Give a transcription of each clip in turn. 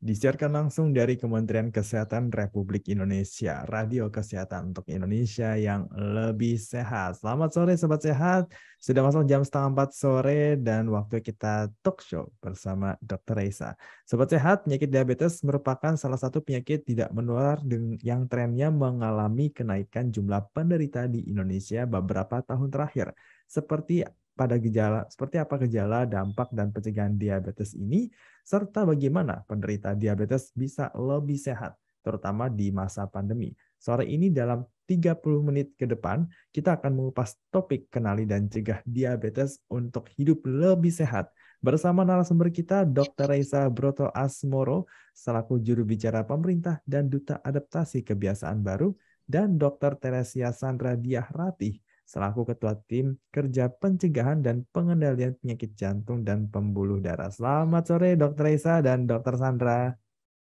Disiarkan langsung dari Kementerian Kesehatan Republik Indonesia, Radio Kesehatan untuk Indonesia yang lebih sehat. Selamat sore Sobat Sehat, sudah masuk jam 3:30 sore dan waktu kita talk show bersama Dr. Reisa. Sobat Sehat, penyakit diabetes merupakan salah satu penyakit tidak menular yang trennya mengalami kenaikan jumlah penderita di Indonesia beberapa tahun terakhir. Seperti apa gejala, dampak, dan pencegahan diabetes ini, serta bagaimana penderita diabetes bisa lebih sehat, terutama di masa pandemi. Sore ini dalam 30 menit ke depan, kita akan mengupas topik kenali dan cegah diabetes untuk hidup lebih sehat. Bersama narasumber kita, Dr. Reisa Broto Asmoro, selaku juru bicara pemerintah dan duta adaptasi kebiasaan baru, dan Dr. Teresia Sandra Diah Ratih, selaku Ketua Tim Kerja Pencegahan dan Pengendalian Penyakit Jantung dan Pembuluh Darah. Selamat sore Dr. Reisa dan Dr. Sandra.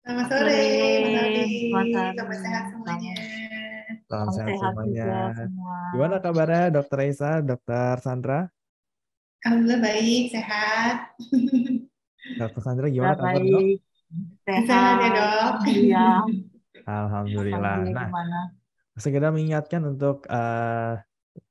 Selamat sore, Mas Aldi. Selamat Selamat sehat semuanya. Salam sehat semuanya. juga semua. Gimana kabarnya Dr. Reisa, Dr. Sandra? Alhamdulillah baik, sehat. Dr. Sandra gimana kabar dok? Baik, Sehat ya dok. Iya. Alhamdulillah. Nah, segera mengingatkan untuk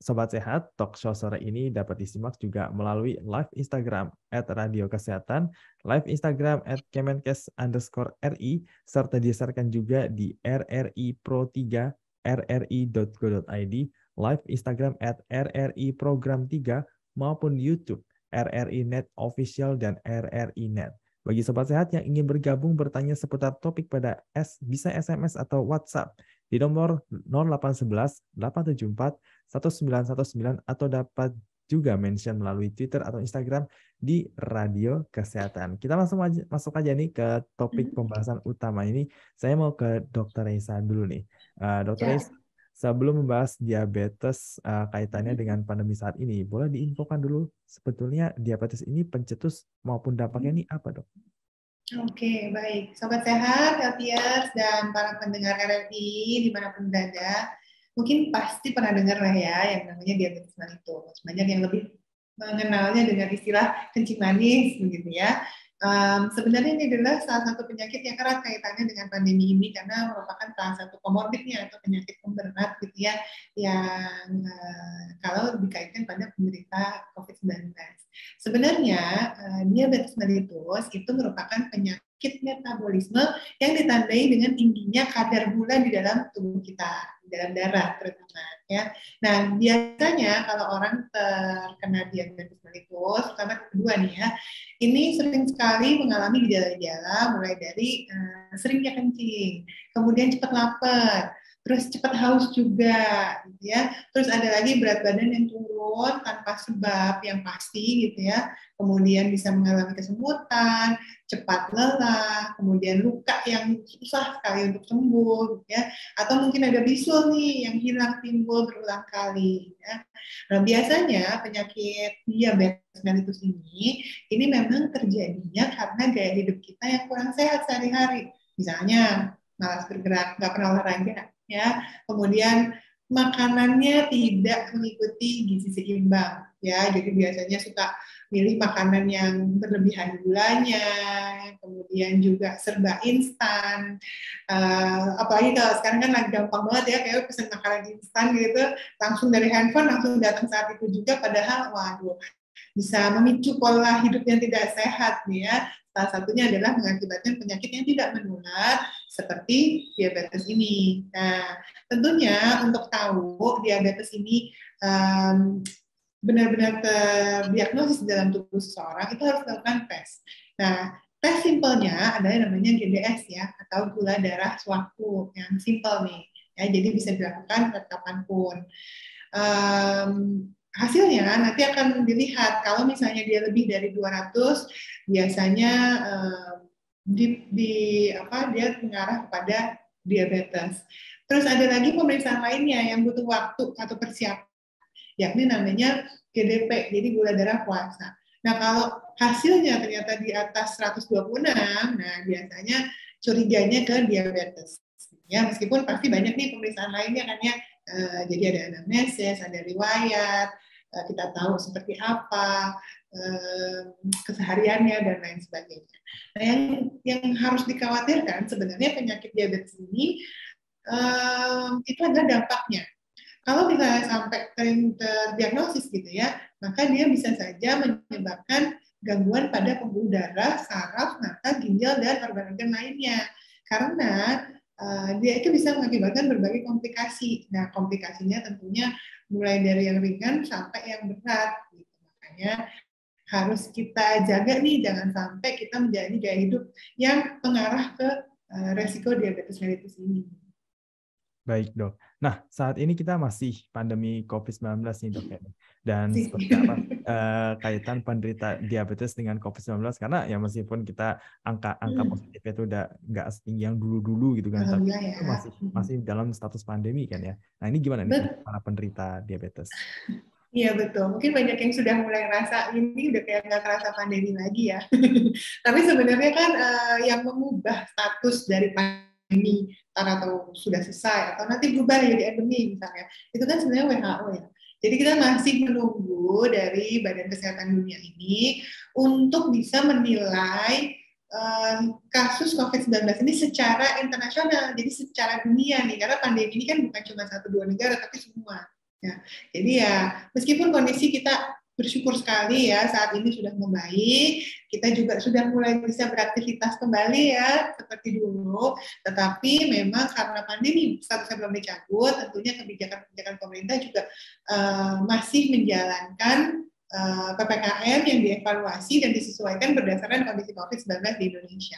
Sobat Sehat, talk show sore ini dapat disimak juga melalui live Instagram @radiokesehatan, live Instagram @kemenkes_ri, serta disiarkan juga di RRI Pro 3, rri.go.id, live Instagram @RRI Program 3, maupun YouTube RRI Net Official dan RRI Net. Bagi Sobat Sehat yang ingin bergabung bertanya seputar topik pada bisa SMS atau WhatsApp di nomor 0811 874 1919 atau dapat juga mention melalui Twitter atau Instagram di Radio Kesehatan. Kita masuk aja nih ke topik pembahasan utama ini. Saya mau ke Dr. Reisa dulu nih. Dr. Reisa, sebelum membahas diabetes kaitannya dengan pandemi saat ini, boleh diinfokan dulu sebetulnya diabetes ini pencetus maupun dampaknya ini apa, Dok? Oke, baik. Sobat Sehat, Healthiers, dan para pendengar RRI dimanapun berada, mungkin pasti pernah dengar lah ya yang namanya diabetes mellitus. Banyak yang lebih mengenalnya dengan istilah kencing manis, begitu ya. Sebenarnya ini adalah salah satu penyakit yang erat kaitannya dengan pandemi ini karena merupakan salah satu komorbidnya atau penyakit pemberat gitu ya yang kalau dikaitkan pada penderita COVID-19. Sebenarnya diabetes mellitus itu merupakan penyakit metabolisme yang ditandai dengan tingginya kadar gula di dalam tubuh kita, di dalam darah terutama ya. Nah, biasanya kalau orang terkena diabetes mellitus, terutama kedua nih ya, ini sering sekali mengalami gejala-gejala mulai dari seringnya kencing, kemudian cepat lapar, terus cepat haus juga, gitu ya. Terus ada lagi berat badan yang turun tanpa sebab yang pasti, gitu ya. Kemudian bisa mengalami kesemutan, cepat lelah, kemudian luka yang susah sekali untuk sembuh, gitu ya. Atau mungkin ada bisul nih yang hilang timbul berulang kali. Ya. Nah, biasanya penyakit diabetes mellitus ini memang terjadinya karena gaya hidup kita yang kurang sehat sehari-hari. Misalnya malas bergerak, nggak pernah olahraga, ya. Kemudian makanannya tidak mengikuti gizi seimbang, ya. Jadi biasanya suka milih makanan yang berlebihan gulanya, kemudian juga serba instan. Apalagi kalau sekarang kan lagi gampang banget ya, kayak pesan makanan instan gitu, langsung dari handphone langsung datang saat itu juga. Padahal, waduh, bisa memicu pola hidup yang tidak sehat nih ya. Salah satunya adalah mengakibatkan penyakit yang tidak menular seperti diabetes ini. Nah, tentunya untuk tahu diabetes ini benar-benar terdiagnosis dalam tubuh seseorang, itu harus dilakukan tes. Nah, tes simpelnya adalah namanya GDS ya, atau gula darah suatu yang simpel nih. Ya, jadi bisa dilakukan kapanpun. Hasilnya nanti akan dilihat kalau misalnya dia lebih dari 200 biasanya dia mengarah kepada diabetes. Terus ada lagi pemeriksaan lainnya yang butuh waktu atau persiapan, yakni namanya GDP, jadi gula darah puasa. Nah, kalau hasilnya ternyata di atas 126, nah biasanya curiganya ke diabetes. Ya, meskipun pasti banyak nih pemeriksaan lainnya kan ya. Jadi ada anamnesis, ada riwayat, kita tahu seperti apa, kesehariannya dan lain sebagainya. Nah, yang harus dikhawatirkan sebenarnya penyakit diabetes ini itu adalah dampaknya. Kalau misalnya sampai terdiagnosis gitu ya, maka dia bisa saja menyebabkan gangguan pada pembuluh darah, saraf, mata, ginjal, dan organ-organ lainnya. Karena dia itu bisa mengakibatkan berbagai komplikasi. Nah, komplikasinya tentunya mulai dari yang ringan sampai yang berat. Gitu. Makanya harus kita jaga nih, jangan sampai kita menjalani gaya hidup yang mengarah ke resiko diabetes mellitus ini. Baik, Dok. Nah, saat ini kita masih pandemi COVID-19 nih, Dok. Dan seperti apa kaitan penderita diabetes dengan COVID-19? Karena ya meskipun kita angka positifnya itu udah nggak setinggi yang dulu-dulu gitu kan, tapi itu masih dalam status pandemi kan ya. Nah, ini gimana nih untuk para penderita diabetes? Iya betul, mungkin banyak yang sudah mulai ngerasa ini udah kayak nggak kerasa pandemi lagi ya. Tapi sebenarnya kan yang mengubah status dari pandemi atau sudah selesai atau nanti berubah jadi endemi misalnya, itu kan sebenarnya WHO ya. Jadi kita masih menunggu dari Badan Kesehatan Dunia ini untuk bisa menilai kasus COVID-19 ini secara internasional, jadi secara dunia nih, karena pandemi ini kan bukan cuma 1-2 negara tapi semua. Ya, jadi ya meskipun kondisi kita bersyukur sekali ya saat ini sudah membaik, kita juga sudah mulai bisa beraktivitas kembali ya seperti dulu, tetapi memang karena pandemi statusnya belum dicabut, tentunya kebijakan-kebijakan pemerintah juga masih menjalankan PPKM yang dievaluasi dan disesuaikan berdasarkan kondisi COVID-19 di Indonesia.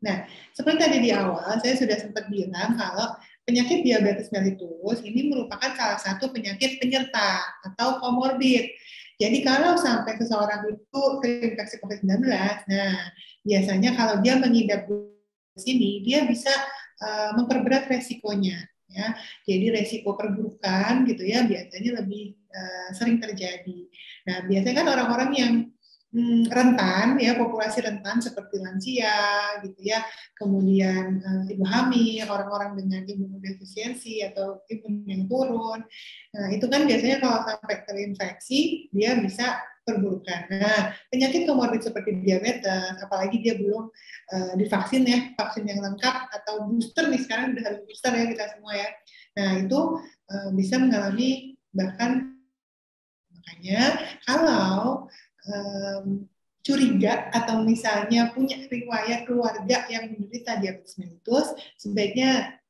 Nah, seperti tadi di awal saya sudah sempat bilang kalau penyakit diabetes mellitus ini merupakan salah satu penyakit penyerta atau komorbid. Jadi kalau sampai seseorang itu terinfeksi COVID-19, nah biasanya kalau dia mengidap ini, dia bisa memperberat resikonya. Ya, jadi resiko perburukan gitu ya biasanya lebih sering terjadi. Nah biasanya kan orang-orang yang rentan ya, populasi rentan seperti lansia gitu ya, kemudian ibu hamil, orang-orang dengan imunodefisiensi atau imun yang turun. Nah, itu kan biasanya kalau sampai terinfeksi dia bisa perburukan. Nah, penyakit komorbid seperti diabetes, apalagi dia belum divaksin ya, vaksin yang lengkap atau booster nih, sekarang udah harus booster ya kita semua ya. Nah, itu bisa mengalami bahkan, makanya kalau curiga atau misalnya punya riwayat keluarga yang menderita diabetes mellitus, sebaiknya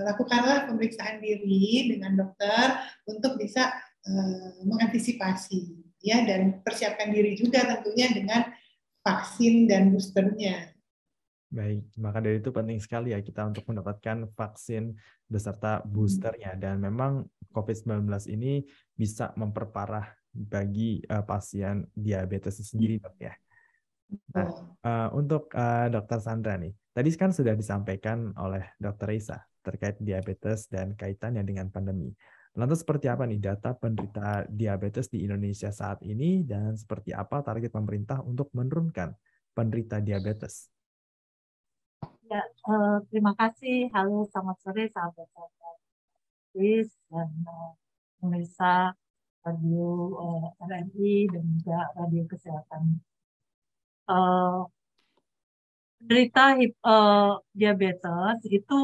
lakukanlah pemeriksaan diri dengan dokter untuk bisa mengantisipasi ya, dan persiapkan diri juga tentunya dengan vaksin dan boosternya. Baik, maka dari itu penting sekali ya kita untuk mendapatkan vaksin beserta boosternya, dan memang COVID-19 ini bisa memperparah bagi pasien diabetes sendiri, Dok ya. Nah, untuk Dokter Sandra nih, tadi kan sudah disampaikan oleh Dokter Risa terkait diabetes dan kaitannya dengan pandemi. Lantas seperti apa nih data penderita diabetes di Indonesia saat ini, dan seperti apa target pemerintah untuk menurunkan penderita diabetes? Ya, terima kasih. Halo, selamat sore sahabat-sahabat dan pemirsa radio RRI dan juga radio kesehatan. Penderita diabetes itu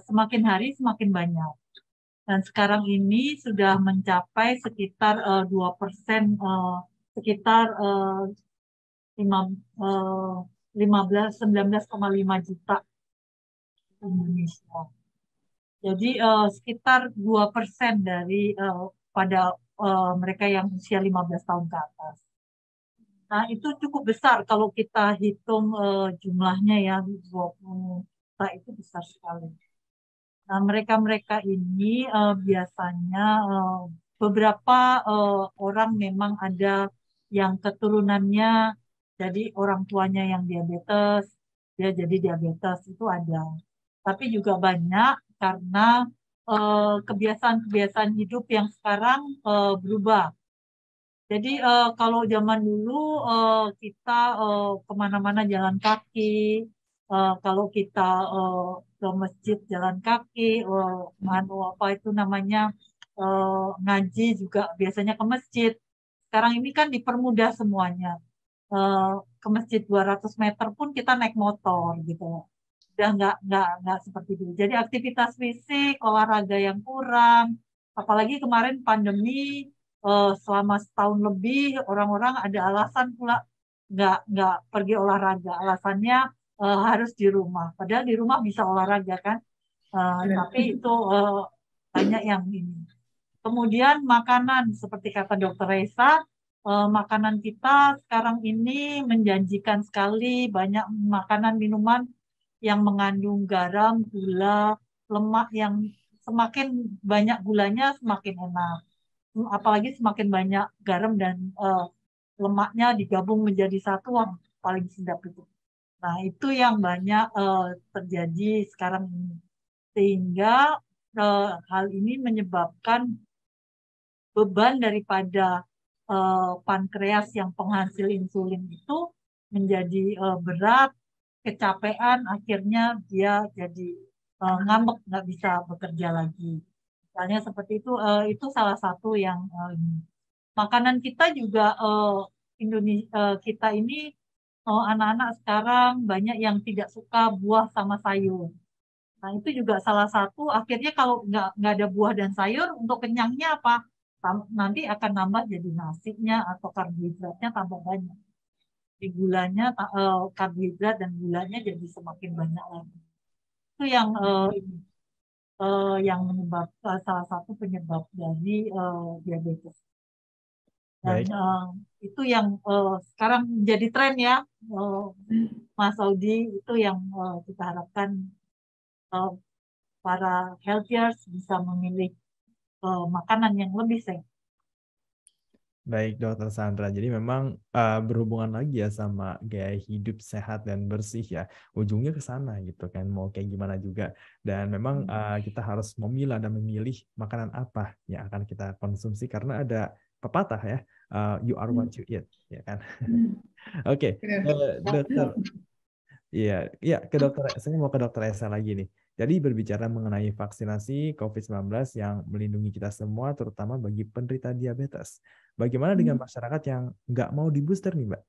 semakin hari semakin banyak, dan sekarang ini sudah mencapai sekitar 2%, sekitar 19,5 juta di Indonesia. Jadi sekitar 2% dari pada mereka yang usia 15 tahun ke atas. Nah, itu cukup besar kalau kita hitung jumlahnya ya, 20 juta itu besar sekali. Nah, mereka-mereka ini biasanya beberapa orang memang ada yang keturunannya, jadi orang tuanya yang diabetes, dia jadi diabetes, itu ada. Tapi juga banyak karena kebiasaan-kebiasaan hidup yang sekarang berubah. Jadi kalau zaman dulu kita kemana-mana jalan kaki, kalau kita ke masjid jalan kaki, apa itu namanya, ngaji juga biasanya ke masjid. sekarang ini kan dipermudah semuanya. Ke masjid 200 meter pun kita naik motor gitu. Udah nggak seperti dulu. Jadi aktivitas fisik, olahraga yang kurang, apalagi kemarin pandemi selama setahun lebih orang-orang ada alasan pula nggak pergi olahraga. Alasannya harus di rumah. Padahal di rumah bisa olahraga kan. Tapi itu banyak yang ini. Kemudian makanan, seperti kata Dokter Reza, makanan kita sekarang ini menjanjikan sekali, banyak makanan minuman yang mengandung garam, gula, lemak yang semakin banyak gulanya semakin enak. Apalagi semakin banyak garam dan lemaknya digabung menjadi satu, wah, paling sedap itu. Nah, itu yang banyak terjadi sekarang ini. Sehingga hal ini menyebabkan beban daripada pankreas yang penghasil insulin itu menjadi berat, kecapean, akhirnya dia jadi ngambek, nggak bisa bekerja lagi. Misalnya seperti itu salah satu yang makanan kita juga Indonesia kita ini anak-anak sekarang banyak yang tidak suka buah sama sayur. Nah, itu juga salah satu. Akhirnya kalau nggak ada buah dan sayur, untuk kenyangnya apa? Nanti akan nambah jadi nasinya atau karbohidratnya tambah banyak. Di gulanya, karbohidrat dan gulanya jadi semakin banyak lagi. Itu yang menyebab salah satu penyebab dari diabetes. Dan itu yang sekarang menjadi tren ya, Mas Audi, itu yang kita harapkan para healthiers bisa memilih makanan yang lebih sehat. Baik, Dokter Sandra. Jadi memang berhubungan lagi ya sama gaya hidup sehat dan bersih ya. Ujungnya ke sana gitu kan, mau kayak gimana juga. Dan memang kita harus memilah dan memilih makanan apa yang akan kita konsumsi karena ada pepatah ya, you are what you eat, ya kan. Oke, Dokter. Iya, ke dokter. Saya mau ke Dokter Esa lagi nih. Jadi berbicara mengenai vaksinasi COVID-19 yang melindungi kita semua, terutama bagi penderita diabetes. Bagaimana dengan masyarakat yang nggak mau di booster nih, Mbak?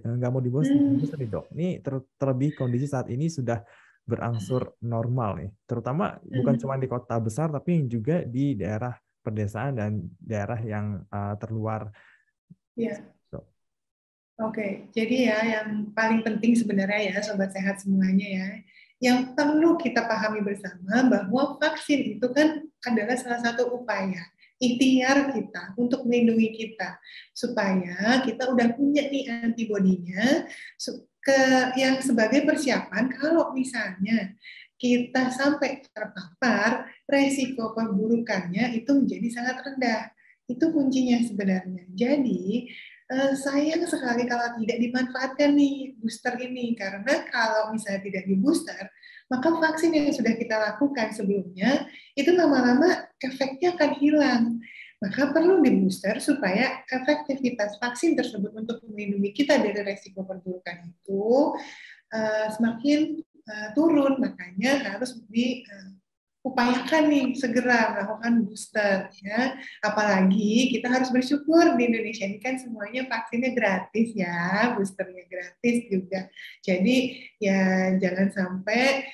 Nggak mau di booster nih, Dok. Ini terlebih kondisi saat ini sudah berangsur normal nih. Terutama bukan cuma di kota besar, tapi juga di daerah pedesaan dan daerah yang terluar. Iya. Oke, jadi ya yang paling penting sebenarnya ya Sobat Sehat semuanya ya, yang perlu kita pahami bersama bahwa vaksin itu kan adalah salah satu upaya ikhtiar kita untuk melindungi kita supaya kita udah punya nih antibodinya yang sebagai persiapan kalau misalnya kita sampai terpapar, resiko perburukannya itu menjadi sangat rendah. Itu kuncinya sebenarnya. Jadi sayang sekali kalau tidak dimanfaatkan nih booster ini, karena kalau misalnya tidak di booster, maka vaksin yang sudah kita lakukan sebelumnya itu lama-lama efeknya akan hilang. Maka perlu di booster supaya efektivitas vaksin tersebut untuk melindungi kita dari resiko perburukan itu semakin turun. Makanya harus upayakan nih segera melakukan booster ya. Apalagi kita harus bersyukur di Indonesia ini kan semuanya vaksinnya gratis ya, boosternya gratis juga. Jadi ya jangan sampai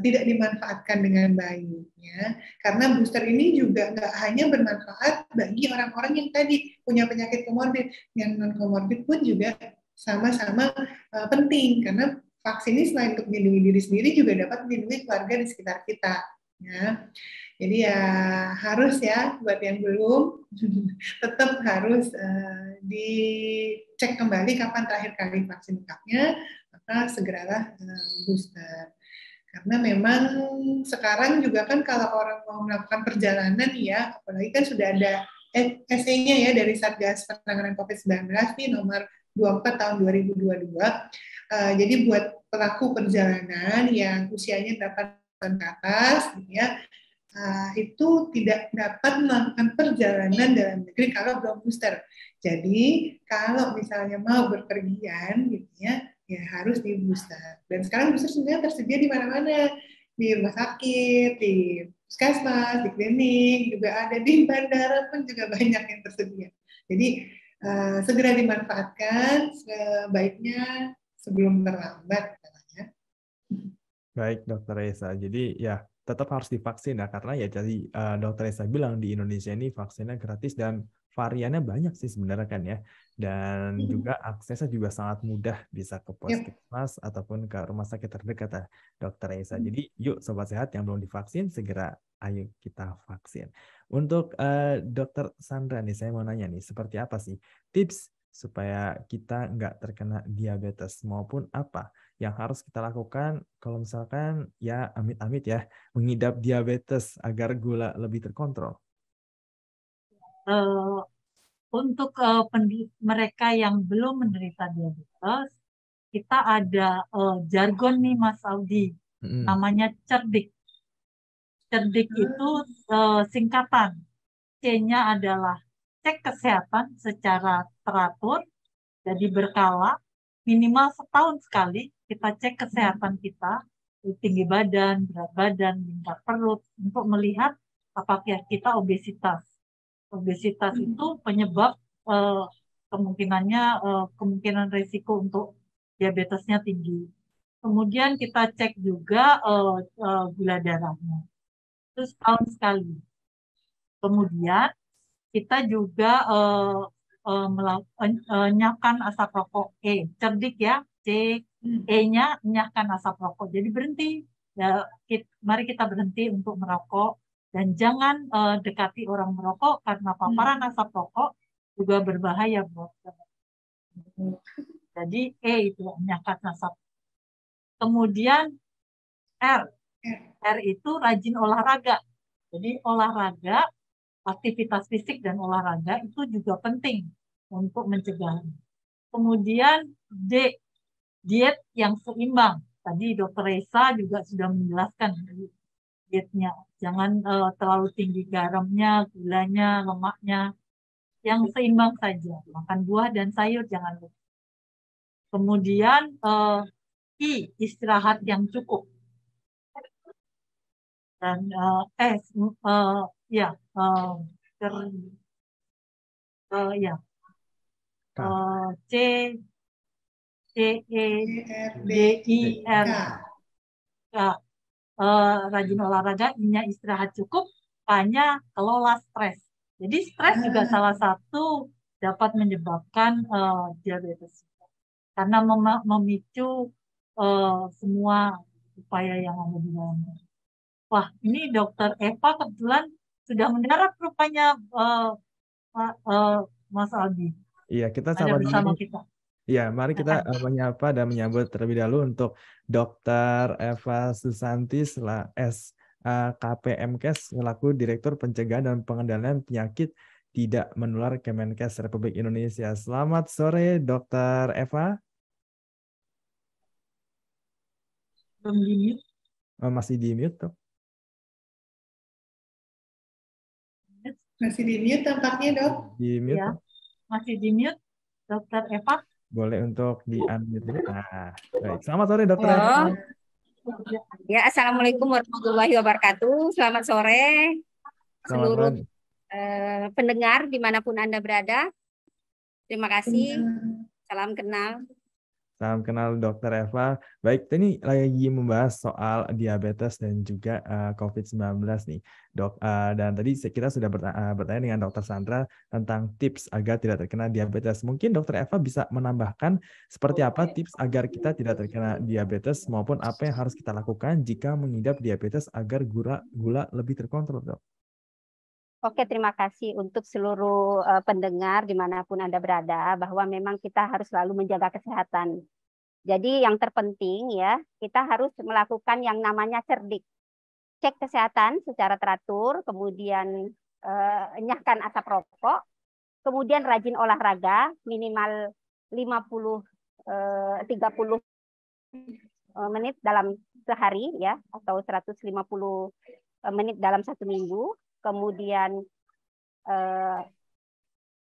tidak dimanfaatkan dengan baik ya. Karena booster ini juga nggak hanya bermanfaat bagi orang-orang yang tadi punya penyakit komorbid, yang non komorbid pun juga sama-sama penting karena vaksin ini selain untuk melindungi diri sendiri juga dapat melindungi keluarga di sekitar kita. Ya, jadi ya harus ya buat yang belum tetap harus dicek kembali kapan terakhir kali vaksin lengkapnya, maka segeralah booster. Karena memang sekarang juga kan kalau orang mau melakukan perjalanan ya, apalagi kan sudah ada SE-nya ya dari Satgas Penanganan COVID-19 nih nomor 24 tahun 2022. Jadi buat pelaku perjalanan yang usianya 8 tahun ke atas, gitu ya, itu tidak dapat melakukan perjalanan dalam negeri kalau belum booster. Jadi kalau misalnya mau berpergian, gitu ya harus di booster. Dan sekarang booster sebenarnya tersedia di mana-mana, di rumah sakit, di puskesmas, di klinik, juga ada di bandara pun juga banyak yang tersedia. Jadi segera dimanfaatkan sebaiknya sebelum terlambat katanya. Baik, Dokter Reza. Jadi ya tetap harus divaksin ya karena ya tadi Dokter Reza bilang di Indonesia ini vaksinnya gratis dan variannya banyak sih sebenarnya kan ya. Dan juga aksesnya juga sangat mudah bisa ke Yep. puskesmas ataupun ke rumah sakit terdekat ya, Dokter Reza. Jadi yuk sobat sehat yang belum divaksin segera ayo kita vaksin. Untuk Dokter Sandra nih saya mau nanya nih seperti apa sih tips supaya kita nggak terkena diabetes maupun apa yang harus kita lakukan kalau misalkan ya amit-amit ya mengidap diabetes agar gula lebih terkontrol. Eh, untuk mereka yang belum menderita diabetes, kita ada jargon nih Mas Aldi, namanya cerdik. Cerdik itu singkatan. C-nya adalah cek kesehatan secara teratur, jadi berkala, minimal setahun sekali kita cek kesehatan kita, tinggi badan, berat badan, tingkat perut, untuk melihat apakah kita obesitas. Obesitas itu penyebab kemungkinan risiko untuk diabetesnya tinggi. Kemudian kita cek juga gula darahnya. Terus tahun sekali. Kemudian kita juga enyahkan asap rokok. Cerdik ya. C, E-nya enyahkan asap rokok. Jadi berhenti. Ya, mari kita berhenti untuk merokok dan jangan dekati orang merokok karena paparan asap rokok juga berbahaya buat kita. Jadi E itu enyahkan asap. Kemudian R. R itu rajin olahraga. Jadi olahraga, aktivitas fisik dan olahraga itu juga penting untuk mencegah. Kemudian D, diet yang seimbang. Tadi Dokter Reza juga sudah menjelaskan dietnya. Jangan terlalu tinggi garamnya, gulanya, lemaknya. Yang seimbang saja. Makan buah dan sayur jangan lupa. Kemudian I, istirahat yang cukup. Dan ya ya C C E D I R K, rajin olahraga, I-nya istirahat cukup, K-nya kelola stres. Jadi stres juga salah satu dapat menyebabkan diabetes karena memicu semua upaya yang ada di dalamnya. Wah, ini Dokter Eva kebetulan sudah mendarat rupanya Mas Aldi. Iya, kita ada bersama kita. Iya, mari kita menyapa dan menyambut terlebih dahulu untuk Dokter Eva Susanti KPMKes selaku Direktur Pencegahan dan Pengendalian Penyakit Tidak Menular Kemenkes Republik Indonesia. Selamat sore, Dokter Eva. Belum di mute. Masih di mute, Dok. Masih di mute tampaknya, Dok. Di mute. Ya, masih di mute, Dokter Eva. Boleh untuk di unmute dulu. Nah, baik. Selamat sore, Dokter Eva. Ya, assalamualaikum warahmatullahi wabarakatuh. Selamat sore seluruh pendengar dimanapun Anda berada. Terima kasih. Salam kenal. Salam kenal Dokter Eva. Baik, ini lagi membahas soal diabetes dan juga COVID-19 nih, Dok. Dan tadi kita sudah bertanya dengan Dokter Sandra tentang tips agar tidak terkena diabetes. Mungkin Dokter Eva bisa menambahkan seperti apa tips agar kita tidak terkena diabetes maupun apa yang harus kita lakukan jika mengidap diabetes agar gula lebih terkontrol, Dok. Oke, terima kasih untuk seluruh pendengar dimanapun Anda berada, bahwa memang kita harus selalu menjaga kesehatan. Jadi yang terpenting ya, kita harus melakukan yang namanya cerdik. Cek kesehatan secara teratur, kemudian enyahkan asap rokok, kemudian rajin olahraga minimal 30 menit dalam sehari ya, atau 150 menit dalam 1 minggu. Kemudian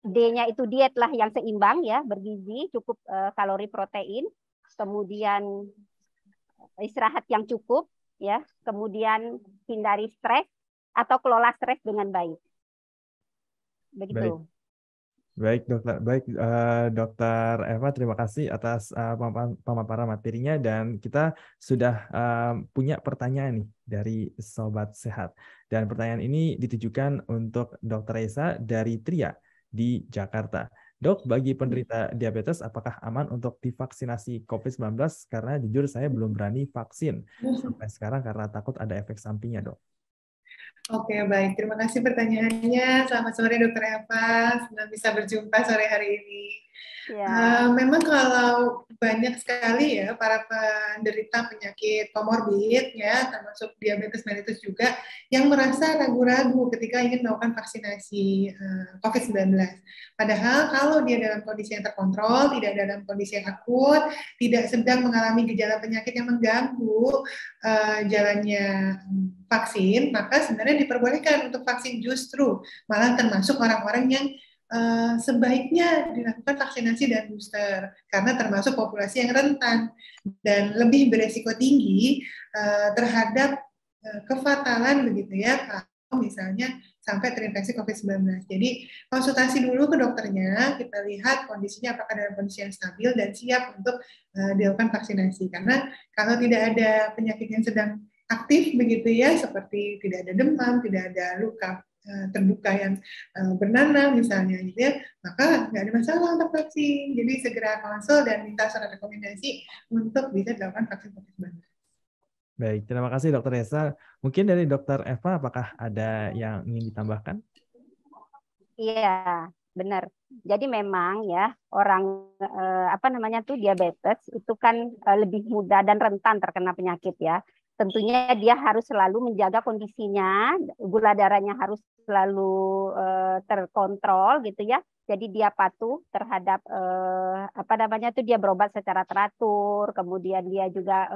D-nya itu diet lah yang seimbang ya, bergizi, cukup kalori protein, kemudian istirahat yang cukup ya, kemudian hindari stres atau kelola stres dengan baik. Begitu. Baik dokter, dokter Eva, terima kasih atas pemaparan materinya dan kita sudah punya pertanyaan nih dari Sobat Sehat. Dan pertanyaan ini ditujukan untuk Dokter Reza dari Tria di Jakarta. Dok, bagi penderita diabetes apakah aman untuk divaksinasi COVID-19? Karena jujur saya belum berani vaksin sampai sekarang karena takut ada efek sampingnya, Dok. Oke, baik. Terima kasih pertanyaannya. Selamat sore, Dokter Eva. Senang bisa berjumpa sore hari ini. Ya. Memang kalau banyak sekali ya para penderita penyakit komorbid ya, termasuk diabetes mellitus juga, yang merasa ragu-ragu ketika ingin melakukan vaksinasi COVID-19. Padahal kalau dia dalam kondisi yang terkontrol, tidak dalam kondisi yang akut, tidak sedang mengalami gejala penyakit yang mengganggu jalannya vaksin, maka sebenarnya diperbolehkan untuk vaksin, justru malah termasuk orang-orang yang sebaiknya dilakukan vaksinasi dan booster karena termasuk populasi yang rentan dan lebih beresiko tinggi terhadap kefatalan begitu ya kalau misalnya sampai terinfeksi COVID-19. Jadi konsultasi dulu ke dokternya, kita lihat kondisinya apakah dalam kondisi yang stabil dan siap untuk dilakukan vaksinasi. Karena kalau tidak ada penyakit yang sedang aktif begitu ya, seperti tidak ada demam, tidak ada luka terbuka yang bernanah misalnya gitu ya, maka nggak ada masalah untuk vaksin. Jadi segera konsul dan minta surat rekomendasi untuk bisa dilakukan vaksin COVID-19. Baik, terima kasih Dokter Reza. Mungkin dari Dokter Eva, apakah ada yang ingin ditambahkan? Iya, benar. Jadi memang ya orang diabetes itu kan lebih mudah dan rentan terkena penyakit ya. Tentunya dia harus selalu menjaga kondisinya, gula darahnya harus selalu terkontrol gitu ya. Jadi dia patuh terhadap dia berobat secara teratur, kemudian dia juga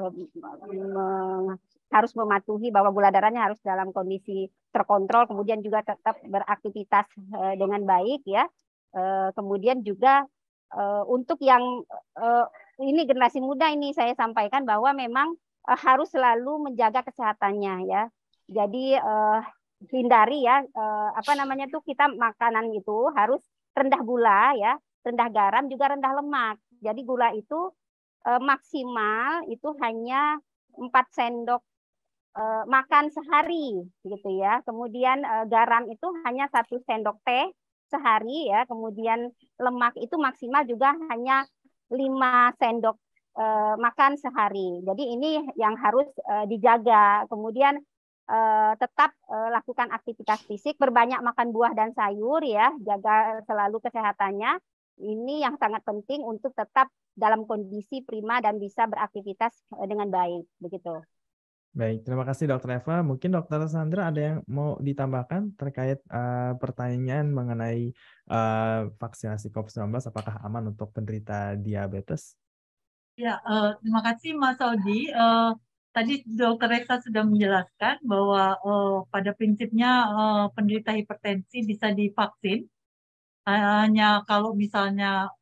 harus mematuhi bahwa gula darahnya harus dalam kondisi terkontrol, kemudian juga tetap beraktivitas dengan baik ya. Kemudian juga untuk yang ini generasi muda ini saya sampaikan bahwa memang harus selalu menjaga kesehatannya ya. Jadi hindari ya kita makanan itu harus rendah gula ya, rendah garam juga rendah lemak. Jadi gula itu maksimal itu hanya 4 sendok makan sehari gitu ya. Kemudian garam itu hanya 1 sendok teh sehari ya. Kemudian lemak itu maksimal juga hanya 5 sendok makan sehari. Jadi ini yang harus dijaga. Kemudian tetap lakukan aktivitas fisik, berbanyak makan buah dan sayur ya, jaga selalu kesehatannya. Ini yang sangat penting untuk tetap dalam kondisi prima dan bisa beraktivitas dengan baik, begitu. Baik, terima kasih Dokter Eva. Mungkin Dokter Sandra ada yang mau ditambahkan terkait pertanyaan mengenai vaksinasi COVID-19, apakah aman untuk penderita diabetes? Ya, terima kasih Mas Audi. Tadi Dokter Reza sudah menjelaskan bahwa pada prinsipnya penderita hipertensi bisa divaksin. Hanya kalau misalnya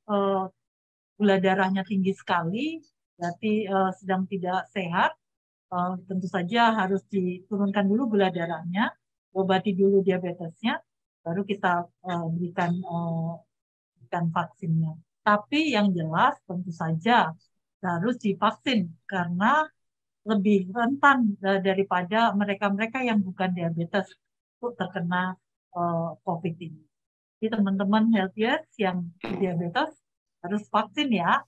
gula darahnya tinggi sekali, berarti sedang tidak sehat. Tentu saja harus diturunkan dulu gula darahnya, obati dulu diabetesnya, baru kita berikan vaksinnya. Tapi yang jelas tentu saja harus divaksin karena lebih rentan daripada mereka-mereka yang bukan diabetes untuk terkena COVID ini. Jadi teman-teman healthiers yang diabetes harus vaksin ya.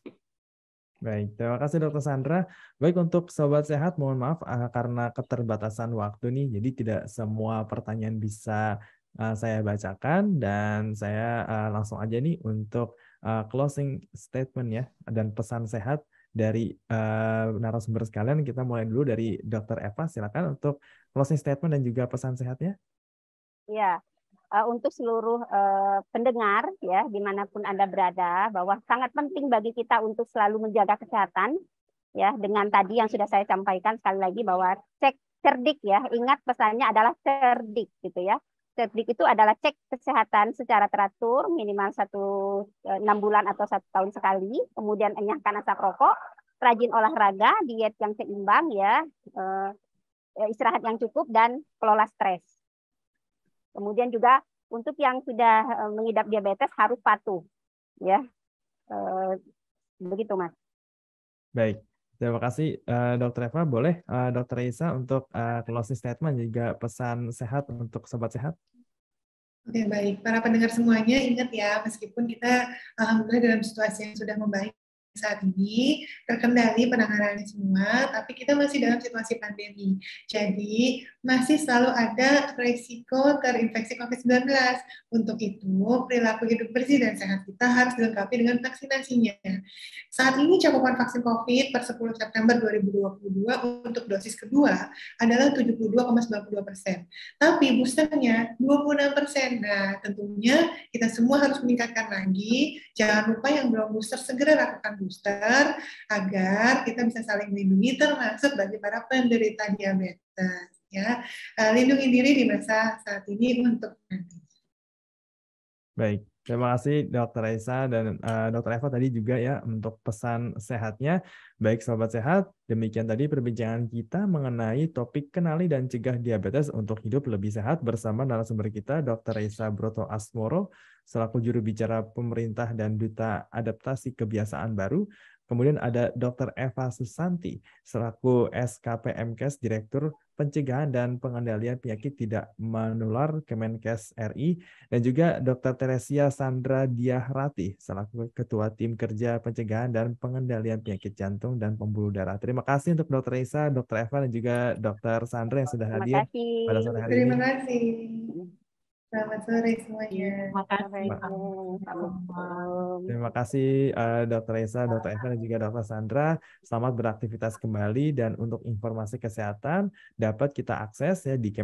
Baik, terima kasih Dokter Sandra. Baik, untuk Sobat Sehat, mohon maaf karena keterbatasan waktu nih, jadi tidak semua pertanyaan bisa saya bacakan dan saya langsung aja nih untuk closing statement ya dan pesan sehat dari narasumber sekalian. Kita mulai dulu dari Dokter Eva, silakan untuk closing statement dan juga pesan sehatnya. Ya, untuk seluruh pendengar ya dimanapun Anda berada, bahwa sangat penting bagi kita untuk selalu menjaga kesehatan ya, dengan tadi yang sudah saya sampaikan sekali lagi bahwa cek cerdik ya, ingat pesannya adalah cerdik gitu ya. Cerdik itu adalah cek kesehatan secara teratur minimal 6 bulan atau 1 tahun sekali, kemudian enyahkan asap rokok, rajin olahraga, diet yang seimbang ya, istirahat yang cukup dan kelola stres. Kemudian juga untuk yang sudah mengidap diabetes harus patuh, ya. Begitu, Mas. Baik, terima kasih Dr. Eva. Boleh Dr. Isa untuk closing statement juga pesan sehat untuk sobat sehat? Oke, baik. Para pendengar semuanya ingat ya, meskipun kita alhamdulillah dalam situasi yang sudah membaik saat ini, terkendali penanganannya semua, tapi kita masih dalam situasi pandemi. Jadi, masih selalu ada risiko terinfeksi COVID-19. Untuk itu, perilaku hidup bersih dan sehat kita harus dilengkapi dengan vaksinasinya. Saat ini cakupan vaksin COVID per 10 September 2022 untuk dosis kedua adalah 72,92%. Tapi boosternya 26%. Nah, tentunya kita semua harus meningkatkan lagi. Jangan lupa yang belum booster segera lakukan booster agar kita bisa saling melindungi termasuk bagi para penderita diabetes. Ya, lindungi diri di masa saat ini untuk nanti. Baik, terima kasih Dr. Raisa dan Dr. Eva tadi juga ya untuk pesan sehatnya. Baik sobat sehat, demikian tadi perbincangan kita mengenai topik kenali dan cegah diabetes untuk hidup lebih sehat bersama narasumber kita Dr. Raisa Broto Asmoro selaku juru bicara pemerintah dan duta adaptasi kebiasaan baru. Kemudian ada Dr. Eva Susanti selaku SKPMKes Direktur Pencegahan dan Pengendalian Penyakit Tidak Menular Kemenkes RI, dan juga Dr. Teresia Sandra Diahrati selaku Ketua Tim Kerja Pencegahan dan Pengendalian Penyakit Jantung dan Pembuluh Darah. Terima kasih untuk Dr. Isa, Dr. Eva, dan juga Dr. Sandra yang sudah hadir pada sore hari ini. Terima kasih. Selamat sore semuanya. Terima kasih. Terima kasih Dr. Esa, Dr. Eva, dan juga Dr. Sandra. Selamat beraktivitas kembali, dan untuk informasi kesehatan dapat kita akses ya di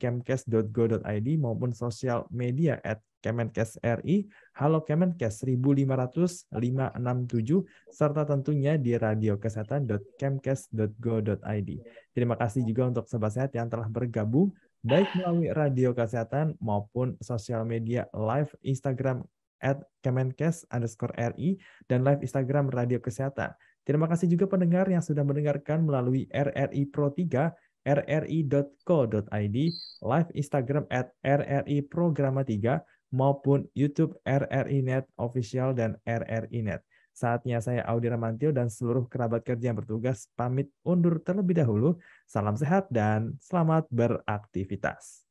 kemkes.go.id maupun sosial media @kemenkes.ri, Halo Kemenkes 1500567, serta tentunya di radiokesehatan.kemkes.go.id. Terima kasih juga untuk sobat sehat yang telah bergabung baik melalui Radio Kesehatan maupun sosial media live Instagram @kemenkes_ri dan live Instagram Radio Kesehatan. Terima kasih juga pendengar yang sudah mendengarkan melalui RRI Pro 3, rri.co.id, live Instagram @RRI Programa 3, maupun YouTube RRI Net Official dan RRI Net. Saatnya saya Audi Ramantio dan seluruh kerabat kerja yang bertugas pamit undur terlebih dahulu. Salam sehat dan selamat beraktivitas.